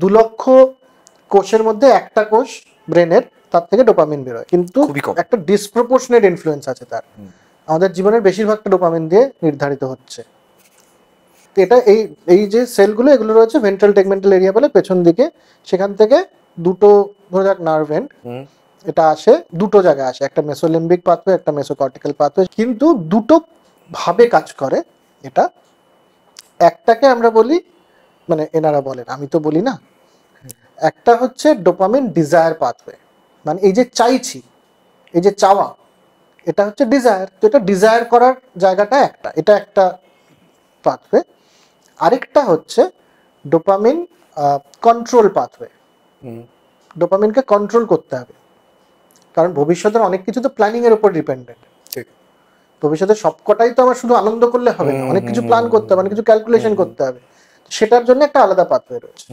2 লক্ষ কোষের মধ্যে একটা কোষ ব্রেনের তার থেকে ডোপামিন বেরোয়, কিন্তু একটা ডিসপ্রপোর্শনেট ইনফ্লুয়েন্স আছে তার। আমাদের জীবনের বেশিরভাগটা ডোপামিন দিয়ে নির্ধারিত হচ্ছে। এটা এই যে সেলগুলো এগুলো রয়েছে ভেন্ট্রাল টেগমেন্টাল এরিয়া বলে পেছন দিকে, সেখান থেকে দুটো ধরে যাক নার্ভ এন্ড, এটা আসে দুটো জায়গায় আসে, একটা মেসোলিম্বিক পাথওয়ে একটা মেসোকর্টিক্যাল পাথওয়ে, কিন্তু দুটো ভাবে কাজ করে এটা। একটাকে আমরা বলি, মানে এনারা বলেন, আমি তো বলি না, একটা হচ্ছে ডোপামিন ডিজায়ার পাথওয়ে, মানে এই যে চাইছি, এই যে চাওয়া, এটা হচ্ছে ডিজায়ার। তো এটা ডিজায়ার করার জায়গাটা একটা, এটা একটা পাথওয়ে। আরেকটা হচ্ছে ডোপামিন কন্ট্রোল পাথওয়ে। ডোপামিনকে কন্ট্রোল করতে হবে, কারণ ভবিষ্যতের অনেক কিছু তো প্ল্যানিং এর উপর ডিপেন্ডেন্ট। ভবিষ্যতে সবকটাই তো আমার শুধু আনন্দ করলে হবে না, অনেক কিছু প্ল্যান করতে হবে, অনেক কিছু ক্যালকুলেশন করতে হবে, সেটার জন্য একটা আলাদা পাথওয়ে রয়েছে।